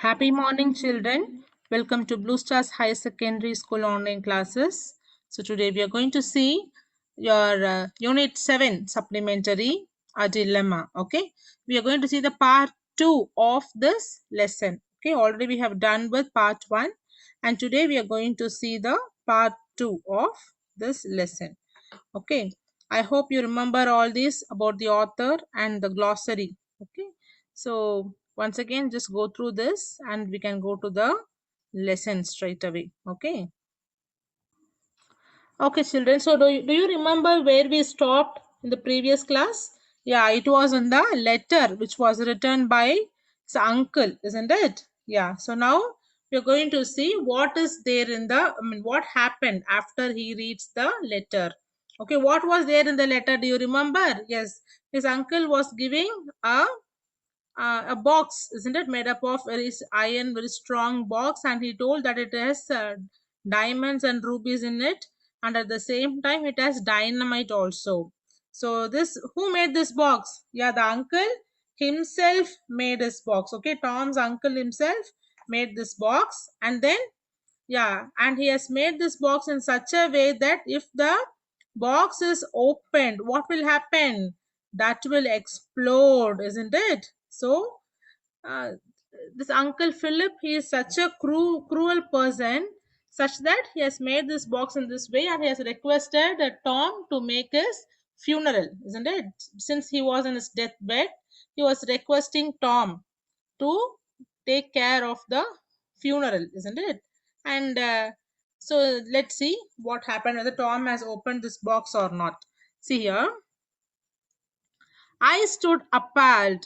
Happy morning, children. Welcome to Blue Stars High Secondary School online classes. So, today we are going to see your Unit 7 supplementary, a dilemma. Okay, we are going to see the part 2 of this lesson. Okay, already we have done with part 1, and today we are going to see the part 2 of this lesson. Okay, I hope you remember all this about the author and the glossary. Okay, so once again just go through this and we can go to the lesson straight away. Okay, children, so do you remember where we stopped in the previous class? Yeah, it was on the letter which was written by his uncle, isn't it? Yeah, so now we're going to see what is there in the, what happened after he reads the letter. Okay, what was there in the letter? Do you remember? Yes, his uncle was giving a box, isn't it, made up of very iron, very strong box, and he told that it has diamonds and rubies in it, and at the same time it has dynamite also. So this, who made this box? Yeah, the uncle himself made this box. Okay, Tom's uncle himself made this box, and then yeah, and he has made this box in such a way that if the box is opened, what will happen? That will explode, isn't it? So, uh, this Uncle Philip, he is such a cruel person, such that he has made this box in this way and he has requested Tom to make his funeral, isn't it? Since he was in his deathbed, he was requesting Tom to take care of the funeral, isn't it? And so let's see what happened, whether Tom has opened this box or not. See here, I stood appalled,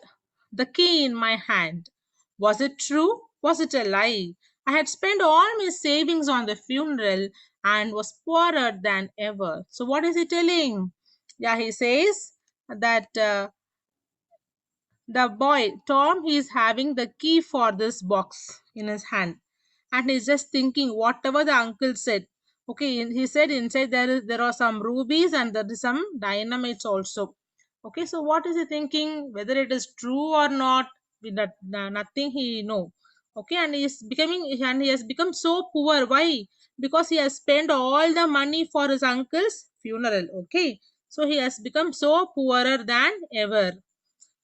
the key in my hand. Was it true? Was it a lie? I had spent all my savings on the funeral and was poorer than ever. So, what is he telling? Yeah, he says that the boy, Tom, he is having the key for this box in his hand, and he's just thinking whatever the uncle said. Okay, he said inside there are some rubies and there is some dynamites also. Okay, so what is he thinking? Whether it is true or not, nothing he know. Okay, and he has become so poor. Why? Because he has spent all the money for his uncle's funeral. Okay, so he has become so poorer than ever.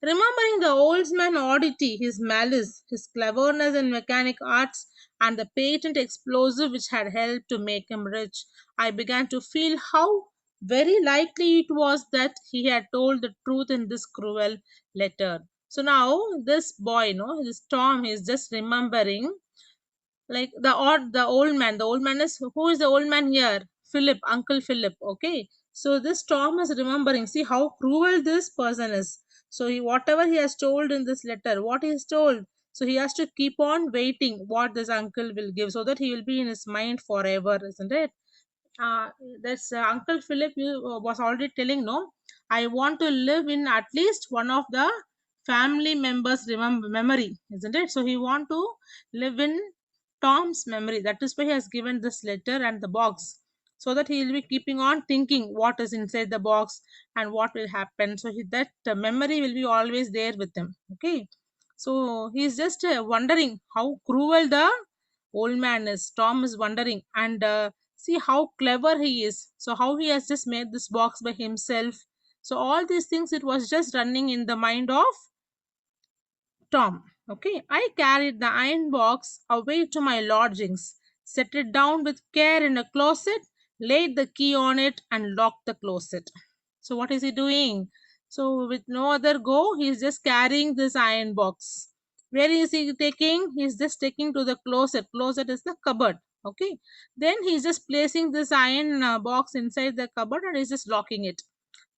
Remembering the old man's oddity, his malice, his cleverness in mechanic arts, and the patent explosive which had helped to make him rich, I began to feel how very likely it was that he had told the truth in this cruel letter. So now this boy, no, this Tom, is just remembering like the old man is, who is the old man here? Philip, Uncle Philip. Okay, so this Tom is remembering, see how cruel this person is. So he, whatever he has told in this letter, what he has told, so he has to keep on waiting what this uncle will give, so that he will be in his mind forever, isn't it? uh, this Uncle Philip, you was already telling, no, I want to live in at least one of the family members remember memory, isn't it? So he want to live in Tom's memory. That is why he has given this letter and the box, so that he will be keeping on thinking what is inside the box and what will happen. So that memory will be always there with him. Okay, so he's just wondering how cruel the old man is. Tom is wondering, and see how clever he is. So how he has just made this box by himself. So all these things, it was just running in the mind of Tom. Okay, I carried the iron box away to my lodgings, set it down with care in a closet, laid the key on it, and locked the closet. So, what is he doing? So, with no other go, he is just carrying this iron box. Where is he taking? He is just taking to the closet. Closet is the cupboard. Okay, then he is just placing this iron box inside the cupboard and is just locking it.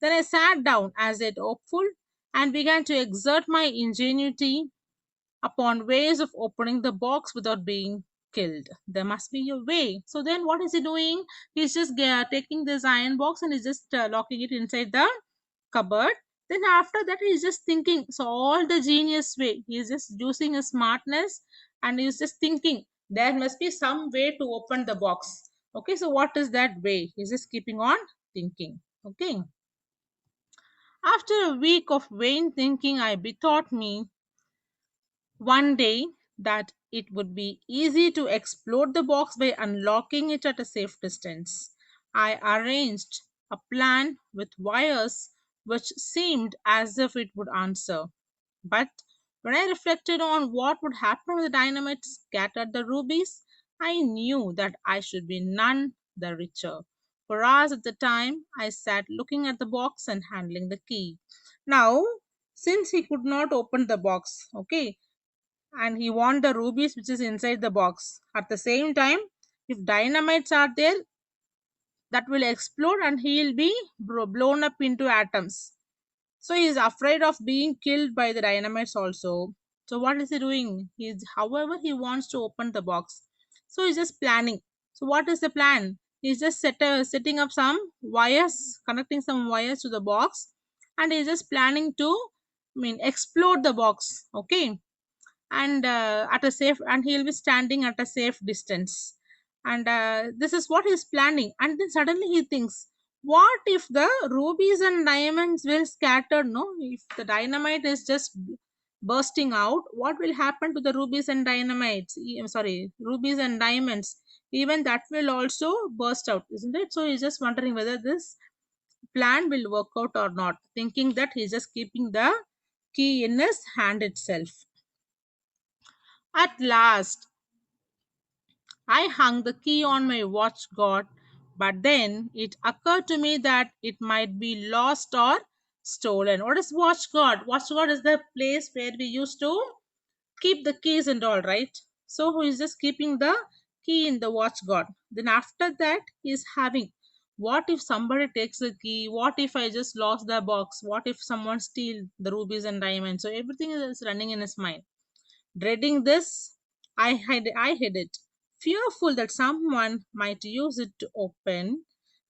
Then I sat down as it hopeful and began to exert my ingenuity upon ways of opening the box without being killed. There must be a way. So then what is he doing? He's just taking this iron box and he's just locking it inside the cupboard. Then after that he's just thinking. So all the genius way. He's just using his smartness and he's just thinking there must be some way to open the box. Okay, so what is that way? He's just keeping on thinking. Okay. After a week of vain thinking, I bethought me one day that it would be easy to explode the box by unlocking it at a safe distance. I arranged a plan with wires which seemed as if it would answer. But when I reflected on what would happen when the dynamite scattered the rubies, I knew that I should be none the richer. For hours at the time, I sat looking at the box and handling the key. Now, since he could not open the box, okay, and he want the rubies which is inside the box. At the same time, if dynamites are there, that will explode and he will be blown up into atoms. So he is afraid of being killed by the dynamites also. So what is he doing? However, he wants to open the box. So he's just planning. So what is the plan? He's just setting up some wires, connecting some wires to the box, and he's just planning to, explode the box. Okay, and at a safe, and he'll be standing at a safe distance, and this is what he's planning. And then suddenly he thinks, what if the rubies and diamonds will scatter? No, if the dynamite is just bursting out, what will happen to the rubies and dynamites? I'm sorry, rubies and diamonds, even that will also burst out, isn't it? So he's just wondering whether this plan will work out or not, thinking that he's just keeping the key in his hand itself. At last, I hung the key on my watch guard, but then it occurred to me that it might be lost or stolen. What is watch guard? Watch guard is the place where we used to keep the keys and all, right? So who is just keeping the key in the watch guard? Then after that, he is having, what if somebody takes the key? What if I just lost the box? What if someone steal the rubies and diamonds? So everything is running in his mind. Dreading this, I hid it, fearful that someone might use it to open.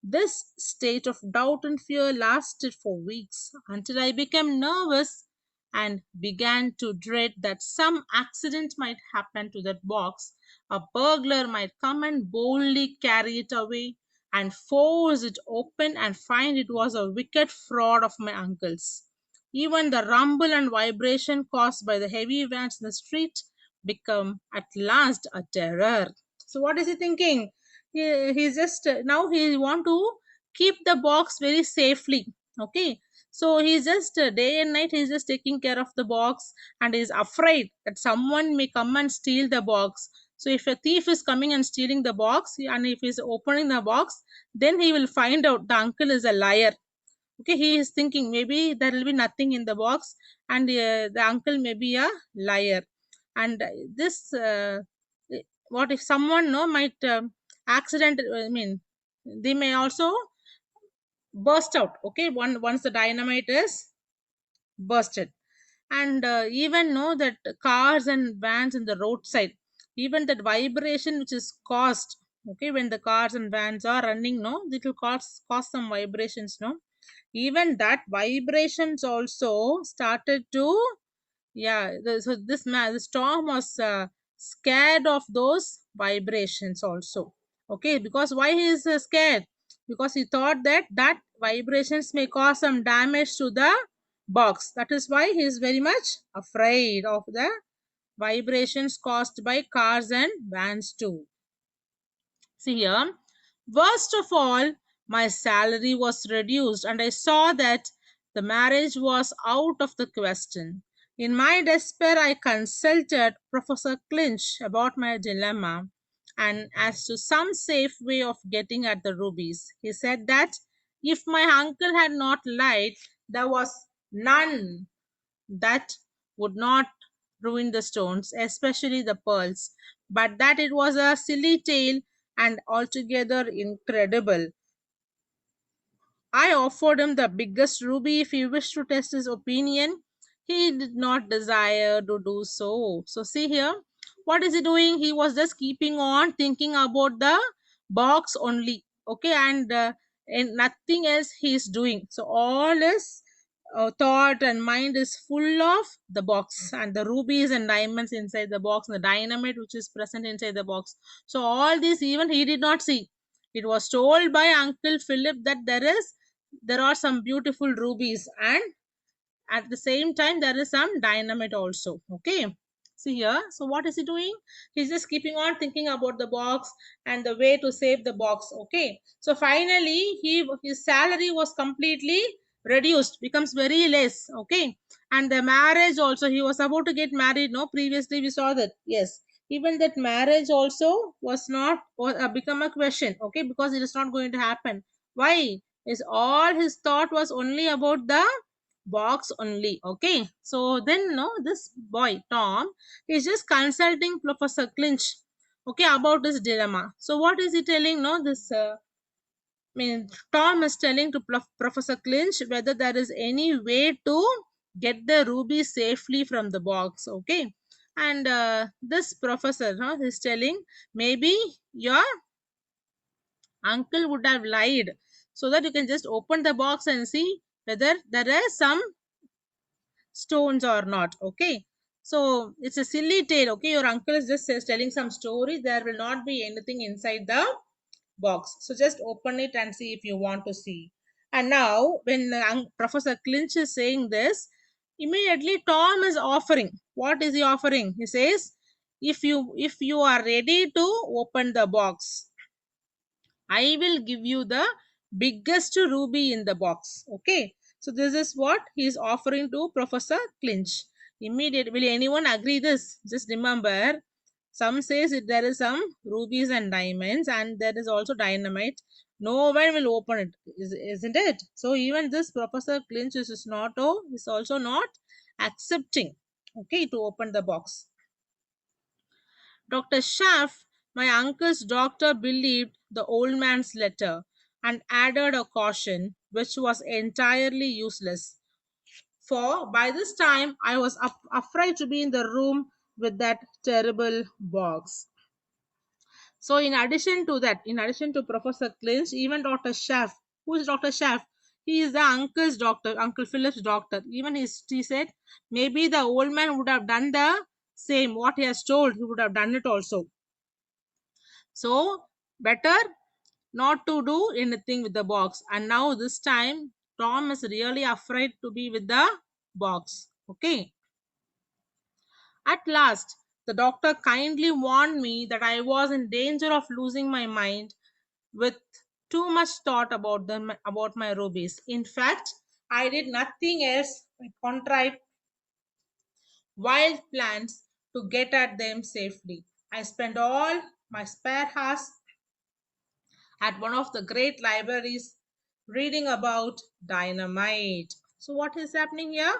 This state of doubt and fear lasted for weeks until I became nervous and began to dread that some accident might happen to that box. A burglar might come and boldly carry it away and force it open and find it was a wicked fraud of my uncle's. Even the rumble and vibration caused by the heavy vans in the street become at last a terror. So what is he thinking? He's just now he want to keep the box very safely. Okay, so he's just day and night he's just taking care of the box, and is afraid that someone may come and steal the box. So if a thief is coming and stealing the box, and if he's opening the box, then he will find out the uncle is a liar. Okay, he is thinking maybe there will be nothing in the box, and the uncle may be a liar. And this what if someone no might accident, I mean, they may also burst out. Okay, once the dynamite is bursted. And even know that cars and vans in the roadside, even that vibration which is caused, okay, when the cars and vans are running, no, it will cause some vibrations, no, even that vibrations also started to, yeah, so this man, the storm was scared of those vibrations also. Okay, because why he is scared? Because he thought that that vibrations may cause some damage to the box. That is why he is very much afraid of the vibrations caused by cars and vans too. See here, worst of all, my salary was reduced, and I saw that the marriage was out of the question. In my despair, I consulted Professor Clinch about my dilemma and as to some safe way of getting at the rubies. He said that if my uncle had not lied, there was none that would not ruin the stones, especially the pearls, but that it was a silly tale and altogether incredible. I offered him the biggest ruby if he wished to test his opinion. He did not desire to do so. So, see here, what is he doing? He was just keeping on thinking about the box only. Okay, and nothing else he is doing. So, all his thought and mind is full of the box and the rubies and diamonds inside the box and the dynamite which is present inside the box. So, all this even he did not see. It was told by Uncle Philip that there are some beautiful rubies, and at the same time there is some dynamite also. Okay, See here. So what is he doing? He's just keeping on thinking about the box and the way to save the box. Okay. So finally, his salary was completely reduced, becomes very less. Okay. And the marriage also, he was about to get married. No, previously we saw that. Yes. Even that marriage also was not or become a question. Okay, because it is not going to happen. Why? Is all his thought was only about the box only. Okay, so then no, this boy Tom is just consulting Professor Clinch, okay, about this dilemma. So what is he telling? No, this Tom is telling to Professor Clinch whether there is any way to get the ruby safely from the box. Okay, and this professor is telling maybe your uncle would have lied so that you can just open the box and see whether there is some stones or not. Okay, so it's a silly tale. Okay, your uncle is just telling some story. There will not be anything inside the box, so just open it and see if you want to see. And now when Professor Clinch is saying this, immediately Tom is offering. What is he offering? He says, if you are ready to open the box, I will give you the biggest ruby in the box. Okay. So this is what he is offering to Professor Clinch. Immediate. Will anyone agree this? Just remember, some says that there is some rubies and diamonds, and there is also dynamite. No one will open it, isn't it? So even this Professor Clinch is not. Oh, is also not accepting. Okay, to open the box. Dr. Schaff, my uncle's doctor, believed the old man's letter and added a caution which was entirely useless. For by this time I was afraid to be in the room with that terrible box. So, in addition to Professor Clinch, even Dr. Schaff, who is Dr. Schaff? He is the uncle's doctor, Uncle Philip's doctor. Even he said maybe the old man would have done the same. What he has told, he would have done it also. So better not to do anything with the box. And now this time Tom is really afraid to be with the box. Okay. At last, the doctor kindly warned me that I was in danger of losing my mind with too much thought about my rubies. In fact, I did nothing else but contrive wild plans to get at them safely. I spent all my spare hours at one of the great libraries reading about dynamite. So, what is happening here?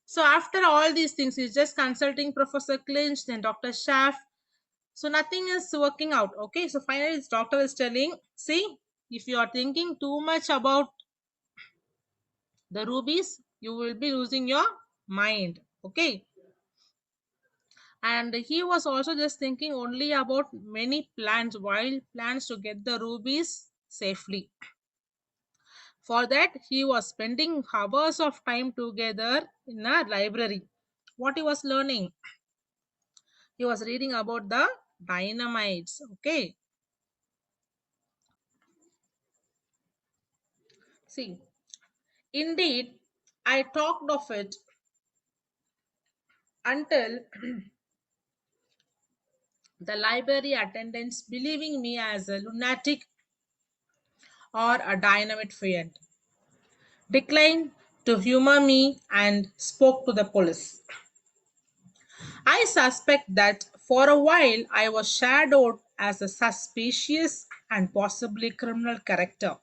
So, after all these things, he's just consulting Professor Clinch, then Dr. Schaff. So, nothing is working out. Okay, so finally, his doctor is telling, see, if you are thinking too much about the rubies, you will be losing your mind. Okay, and he was also just thinking only about many plans, wild plans to get the rubies safely. For that, he was spending hours of time together in a library. What he was learning? He was reading about the dynamites. Okay. See, indeed, I talked of it until the library attendants believing me as a lunatic or a dynamite fiend declined to humor me and spoke to the police. I suspect that for a while I was shadowed as a suspicious and possibly criminal character.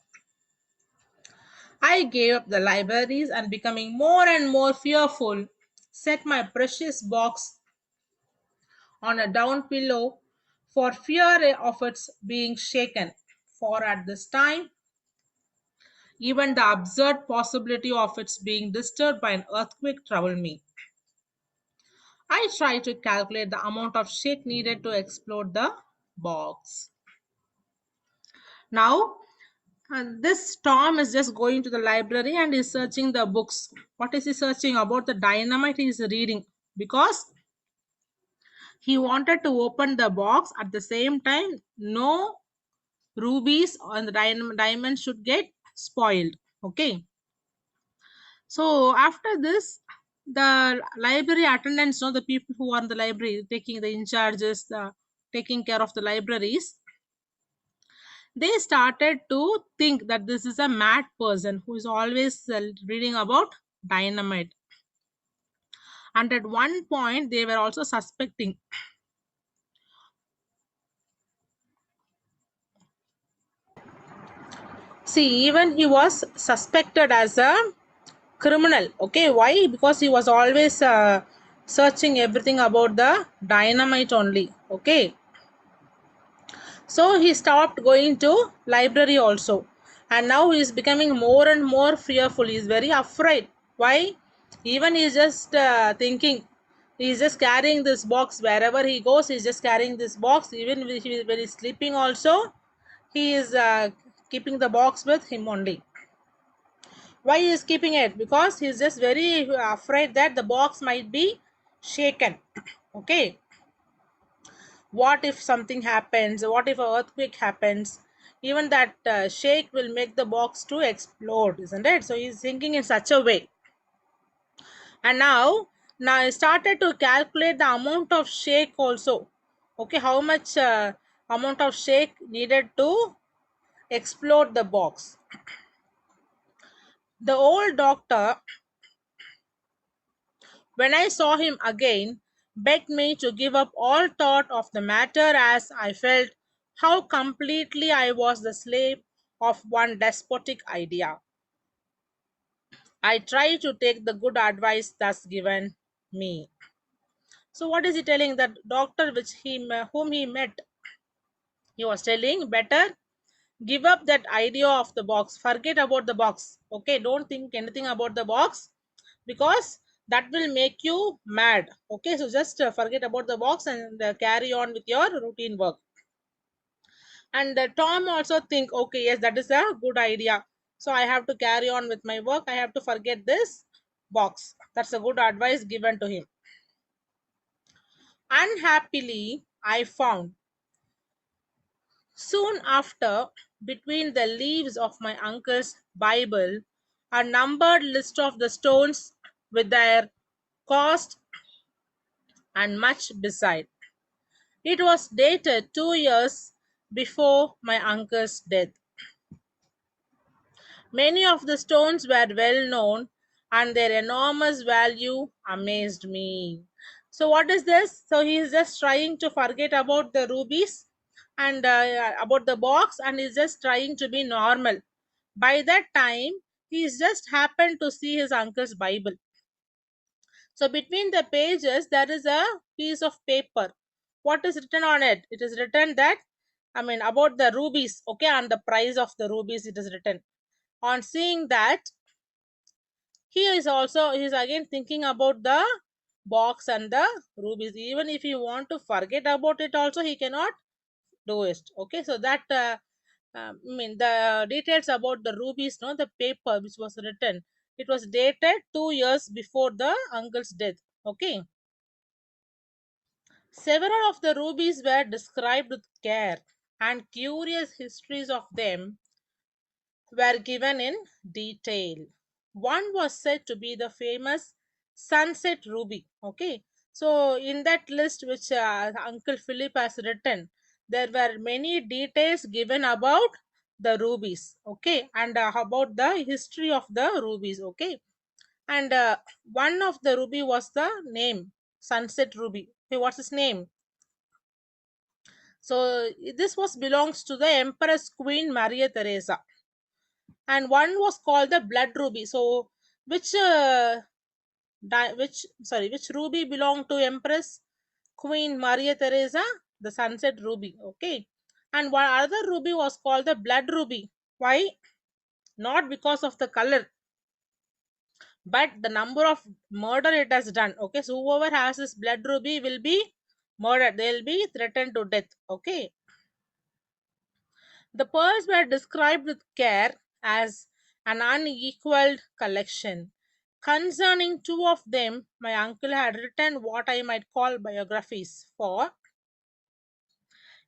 I gave up the libraries and becoming more and more fearful, set my precious box on a down pillow for fear of its being shaken. For at this time, even the absurd possibility of its being disturbed by an earthquake troubled me. I tried to calculate the amount of shake needed to explode the box. Now, this Tom is just going to the library and is searching the books. What is he searching about? The dynamite he is reading because he wanted to open the box at the same time. No rubies on the diamond should get spoiled. Okay. So after this, The library attendants, the people who are in the library taking the in charges, the taking care of the libraries, they started to think that this is a mad person who is always reading about dynamite. And at one point they were also suspecting. See, even he was suspected as a criminal. Okay, why? Because he was always searching everything about the dynamite only. Okay, so he stopped going to library also, and now he is becoming more and more fearful. He is very afraid. Why? Even he is just thinking, he is just carrying this box wherever he goes. He is just carrying this box. Even when he is sleeping also, he is keeping the box with him only. Why he is keeping it? Because he is just very afraid that the box might be shaken. Okay, what if something happens, what if a earthquake happens, even that shake will make the box to explode, isn't it? So he's thinking in such a way. And now I started to calculate the amount of shake also. Okay, how much amount of shake needed to explode the box. The old doctor, when I saw him again, begged me to give up all thought of the matter, as I felt how completely I was the slave of one despotic idea. I tried to take the good advice thus given me. So what is he telling? That doctor whom he met, he was telling, better give up that idea of the box, forget about the box. Okay, don't think anything about the box, because that will make you mad. Okay, so just forget about the box and carry on with your routine work. And Tom also think, okay, yes, that is a good idea, so I have to carry on with my work, I have to forget this box. That's a good advice given to him. Unhappily, I found soon after, between the leaves of my uncle's Bible, a numbered list of the stones with their cost and much beside. It was dated 2 years before my uncle's death. Many of the stones were well known, and their enormous value amazed me. So, what is this? So, he is just trying to forget about the rubies and about the box, and is just trying to be normal. By that time, he's just happened to see his uncle's Bible. So, between the pages, there is a piece of paper. What is written on it? It is written that, I mean, about the rubies, okay, and the price of the rubies, it is written. On seeing that, he is again thinking about the box and the rubies. Even if he want to forget about it also, he cannot do it. Okay, so that I mean, the details about the rubies, no, the paper which was written, it was dated 2 years before the uncle's death. Okay, several of the rubies were described with care, and curious histories of them were given in detail. One was said to be the famous Sunset Ruby. Okay, so in that list which Uncle Philip has written, there were many details given about the rubies. Okay, and about the history of the rubies. Okay, and one of the ruby was the name Sunset Ruby. Okay, what's his name? So this was belongs to the Empress Queen Maria Theresa, and one was called the blood ruby. So which which ruby belonged to Empress Queen Maria Theresa? The Sunset Ruby. Okay, and one other ruby was called the blood ruby. Why? Not because of the color, but the number of murder it has done. Okay, so whoever has this blood ruby will be murdered, they'll be threatened to death. Okay, the pearls were described with care as an unequaled collection. Concerning two of them, my uncle had written what I might call biographies, for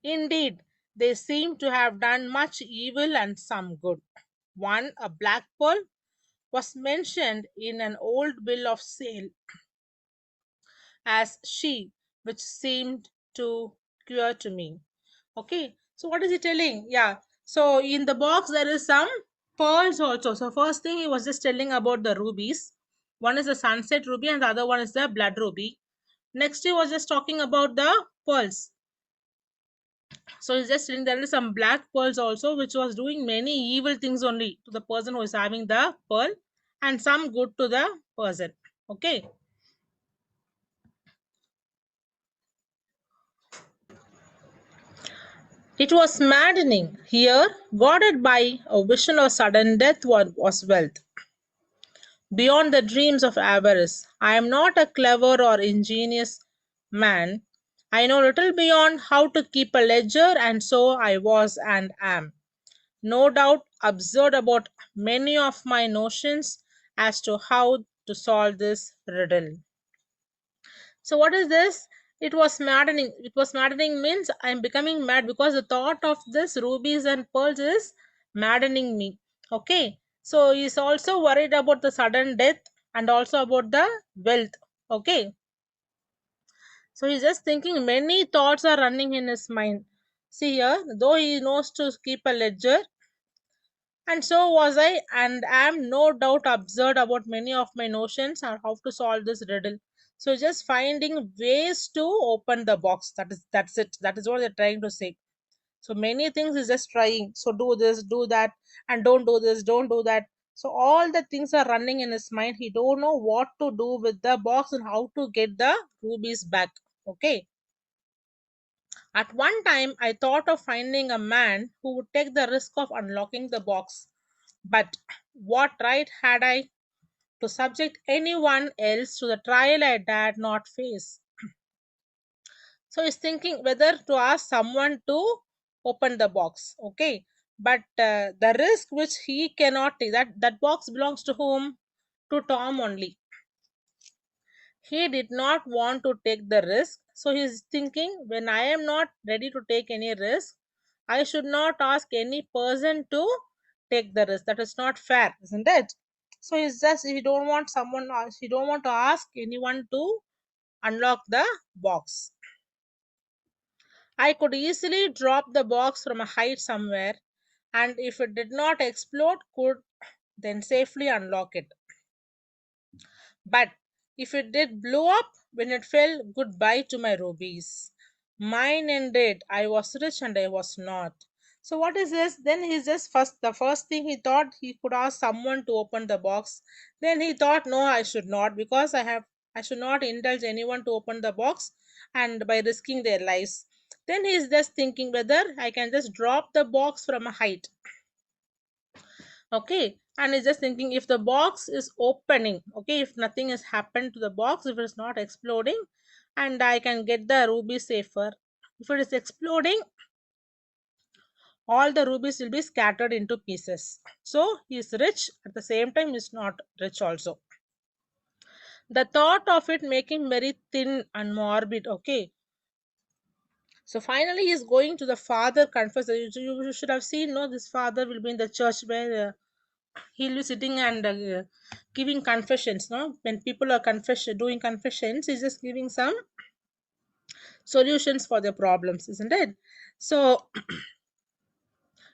indeed they seem to have done much evil and some good. One, a black pearl, was mentioned in an old bill of sale as she, which seemed to queer to me. Okay, so what is he telling? Yeah, so in the box there is some pearls also. So first thing he was just telling about the rubies. One is the sunset ruby and the other one is the blood ruby. Next he was just talking about the pearls. So he's just telling there is some black pearls also, which was doing many evil things only to the person who is having the pearl, and some good to the person. Okay. It was maddening. Here, guarded by a vision of sudden death, was wealth. Beyond the dreams of avarice, I am not a clever or ingenious man. I know little beyond how to keep a ledger, and so I was and am, no doubt, absurd about many of my notions as to how to solve this riddle. So what is this? It was maddening. It was maddening means I'm becoming mad because the thought of this rubies and pearls is maddening me. Okay. So he's also worried about the sudden death and also about the wealth. Okay. So he's just thinking many thoughts are running in his mind. See here, though he knows to keep a ledger, and so was I, and am no doubt absurd about many of my notions on how to solve this riddle. So just finding ways to open the box. That's it. That is what they're trying to say. So many things is just trying. So do this, do that, and don't do this, don't do that. So all the things are running in his mind. He don't know what to do with the box and how to get the rubies back. Okay. At one time, I thought of finding a man who would take the risk of unlocking the box. But what right had I to subject anyone else to the trial I dared not face? So he's thinking whether to ask someone to open the box. Okay. But the risk which he cannot take, that box belongs to whom? To Tom only. He did not want to take the risk. So he's thinking when I am not ready to take any risk, I should not ask any person to take the risk. That is not fair, isn't it? So he's just he don't want someone he don't want to ask anyone to unlock the box. I could easily drop the box from a height somewhere, and if it did not explode, could then safely unlock it. But if it did blow up when it fell, goodbye to my rubies. Mine ended. I was rich and I was not. So what is this? Then he's just first the first thing he thought he could ask someone to open the box. Then he thought, no, I should not because I should not indulge anyone to open the box and by risking their lives. Then he's just thinking whether I can just drop the box from a height. Okay, and it's just thinking if the box is opening, okay, if nothing has happened to the box, if it's not exploding, and I can get the ruby safer. If it is exploding, all the rubies will be scattered into pieces. So he is rich, at the same time he's not rich also. The thought of it making very thin and morbid. Okay, so finally he is going to the father confessor. You should have seen, no, this father will be in the church where he'll be sitting and giving confessions. No, when people are doing confessions, he's just giving some solutions for their problems, isn't it? So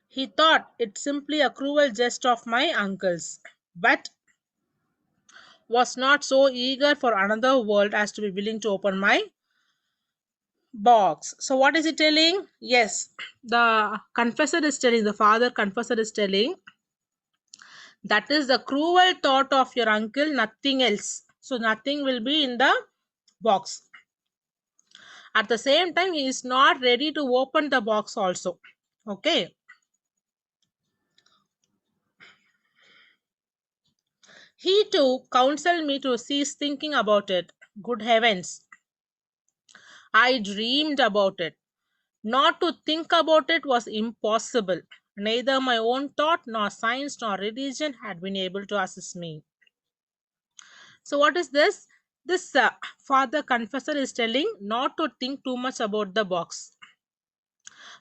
he thought it simply a cruel jest of my uncle's, but was not so eager for another world as to be willing to open my box. So what is he telling? Yes, the confessor is telling, the father confessor is telling, that is the cruel thought of your uncle, nothing else. So nothing will be in the box. At the same time, he is not ready to open the box also. Okay. He too counseled me to cease thinking about it. Good heavens. I dreamed about it. Not to think about it was impossible. Neither my own thought, nor science, nor religion had been able to assist me. So, what is this? This father confessor is telling not to think too much about the box.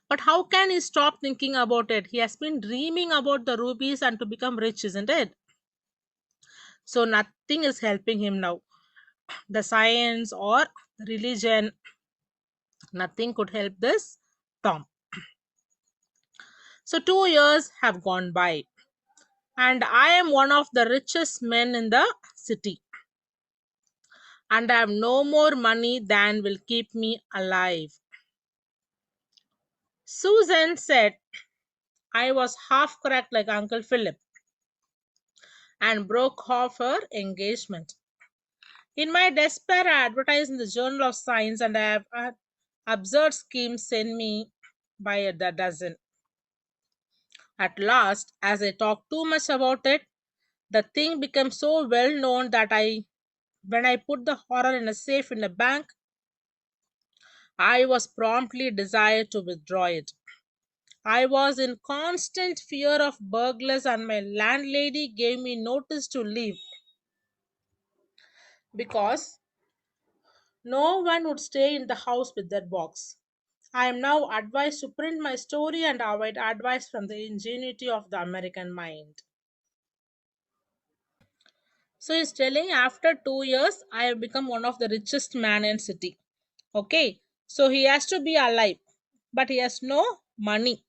But how can he stop thinking about it? He has been dreaming about the rubies and to become rich, isn't it? So nothing is helping him now. The science or religion, nothing could help this Tom. So 2 years have gone by, and I am one of the richest men in the city, and I have no more money than will keep me alive. Susan said I was half cracked like Uncle Philip and broke off her engagement. In my despair, I advertised in the Journal of Science, and I have had absurd schemes sent me by the dozen. At last, as I talked too much about it, the thing became so well known that when I put the horror in a safe in a bank, I was promptly desired to withdraw it. I was in constant fear of burglars, and my landlady gave me notice to leave because no one would stay in the house with that box. I am now advised to print my story and avoid advice from the ingenuity of the American mind. So he's telling after 2 years, I have become one of the richest man in city. Okay, so he has to be alive, but he has no money.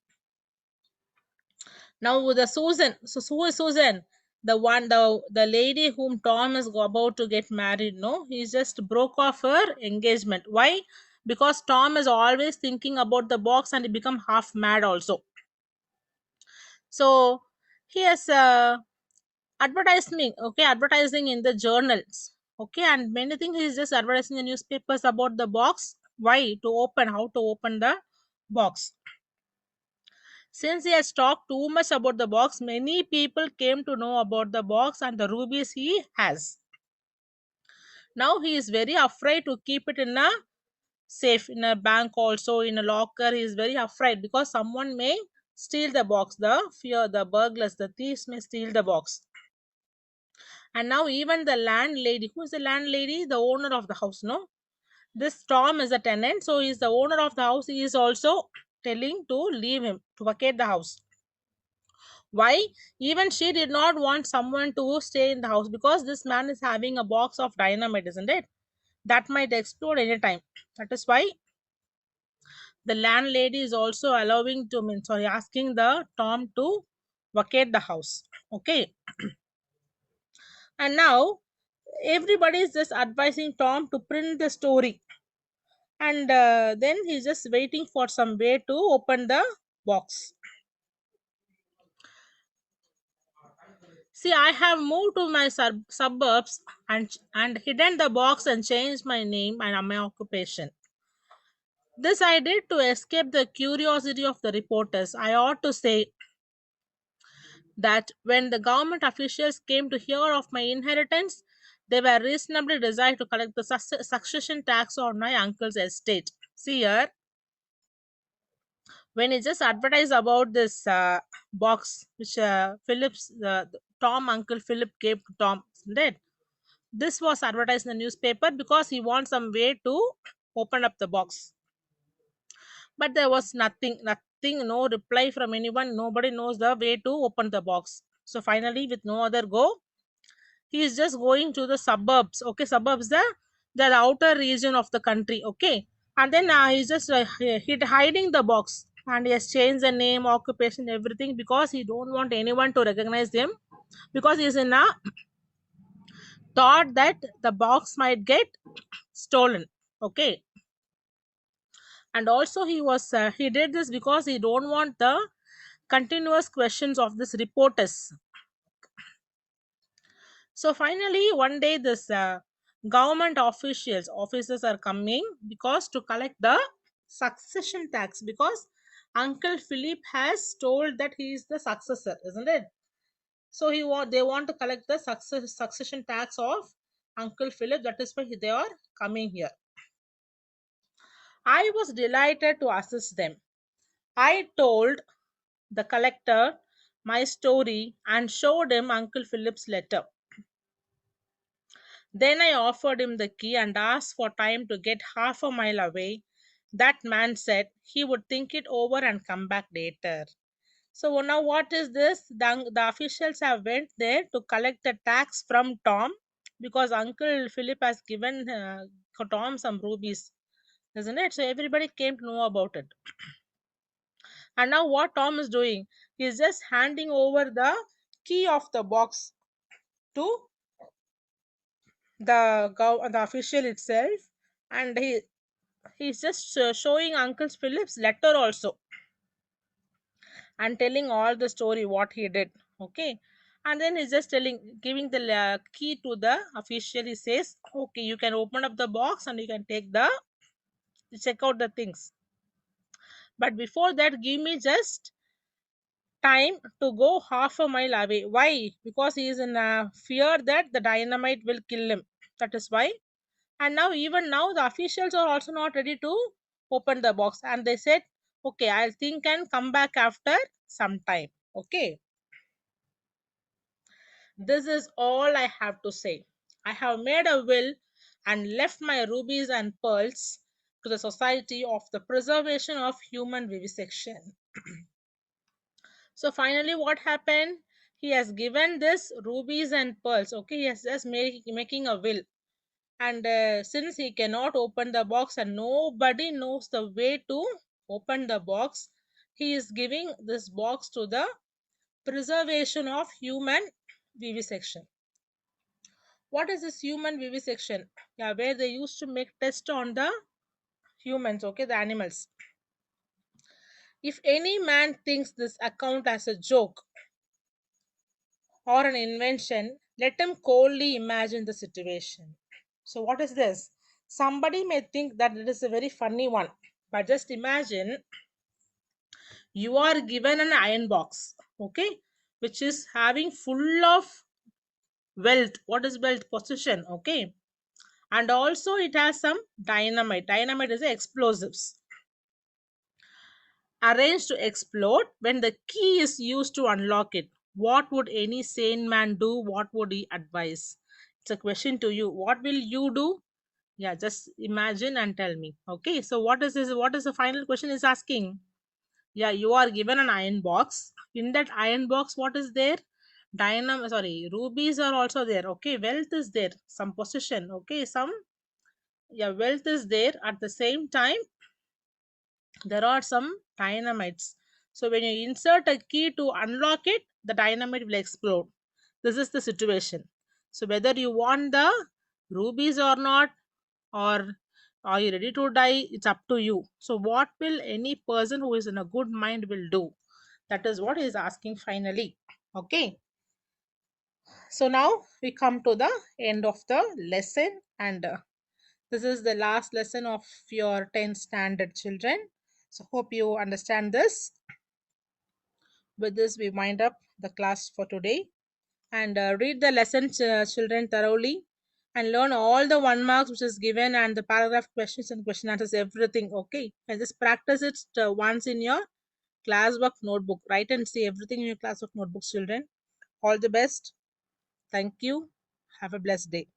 Now with the Susan, so who is Susan? The lady whom Tom is about to get married. No, he just broke off her engagement. Why? Because Tom is always thinking about the box and he become half mad also. So he has advertising, okay, advertising in the journals, okay, and many things he's just advertising in newspapers about the box. Why? To open, how to open the box. Since he has talked too much about the box, many people came to know about the box and the rubies he has. Now he is very afraid to keep it in a safe, in a bank, also in a locker. He is very afraid because someone may steal the box. The fear, the burglars, the thieves may steal the box. And now even the landlady, who is the landlady? The owner of the house, no? This Tom is a tenant, so he's the owner of the house. He is also telling to leave him, to vacate the house. Why? Even she did not want someone to stay in the house because this man is having a box of dynamite, isn't it? That might explode anytime. That is why the landlady is also allowing to mean sorry, asking the Tom to vacate the house. Okay. And now everybody is just advising Tom to print the story, and then he's just waiting for some way to open the box. See, I have moved to my suburbs and hidden the box and changed my name and my occupation. This I did to escape the curiosity of the reporters. I ought to say that when the government officials came to hear of my inheritance, they were reasonably desired to collect the succession tax on my uncle's estate. See here, when he just advertised about this box which Philip's Tom uncle Philip gave to Tom, isn't it? This was advertised in the newspaper because he wants some way to open up the box. But there was nothing, no reply from anyone. Nobody knows the way to open the box. So finally, with no other go, he is just going to the suburbs. Okay, suburbs, the outer region of the country. Okay, and then he's just hiding the box, and he has changed the name, occupation, everything because he don't want anyone to recognize him because he's in a thought that the box might get stolen. Okay, and also he did this because he don't want the continuous questions of this reporters. So finally one day this government officers are coming because to collect the succession tax because Uncle Philip has told that he is the successor, isn't it? So they want to collect the succession tax of Uncle Philip. That is why they are coming here. I was delighted to assist them. I told the collector my story and showed him Uncle Philip's letter. Then I offered him the key and asked for time to get half a mile away. That man said he would think it over and come back later. So now what is this? The officials have went there to collect the tax from Tom because Uncle Philip has given Tom some rubies, isn't it? So everybody came to know about it. And now what Tom is doing? He is just handing over the key of the box to the official itself, and he's just showing Uncle Philip's letter also, and telling all the story what he did. Okay, and then he's just telling, giving the key to the official. He says, okay, you can open up the box and you can take the check out the things, but before that give me just time to go half a mile away. Why? Because he is in fear that the dynamite will kill him. That is why. And now, even now, the officials are also not ready to open the box, and they said, okay, I'll think and come back after some time. Okay, this is all I have to say. I have made a will and left my rubies and pearls to the Society of the Preservation of Human Vivisection. So finally, what happened? He has given this rubies and pearls. Okay, he has just making a will, and since he cannot open the box and nobody knows the way to open the box, he is giving this box to the preservation of human vivisection. What is this human vivisection? Yeah, where they used to make test on the humans, okay, the animals. If any man thinks this account as a joke or an invention, let him coldly imagine the situation. So, what is this? Somebody may think that it is a very funny one, but just imagine you are given an iron box, okay, which is having full of wealth. What is wealth? Possession, okay, and also it has some dynamite. Dynamite is explosives arranged to explode when the key is used to unlock it. What would any sane man do? What would he advise? It's a question to you. What will you do? Yeah, just imagine and tell me. Okay, so what is this? What is the final question is asking? Yeah, you are given an iron box. In that iron box, what is there? Rubies are also there. Okay, wealth is there. Some possession. Okay, some, yeah, wealth is there. At the same time, there are some dynamites. So when you insert a key to unlock it, the dynamite will explode. This is the situation. So whether you want the rubies or not, or are you ready to die, it's up to you. So what will any person who is in a good mind will do? That is what he is asking finally. Okay. So now we come to the end of the lesson, and this is the last lesson of your 10th standard children. So hope you understand this. With this, we wind up the class for today, and read the lesson, children, thoroughly, and learn all the 1 marks which is given, and the paragraph questions and question answers, everything. Okay, and just practice it once in your classwork notebook. Write and see everything in your classwork notebooks, children. All the best. Thank you. Have a blessed day.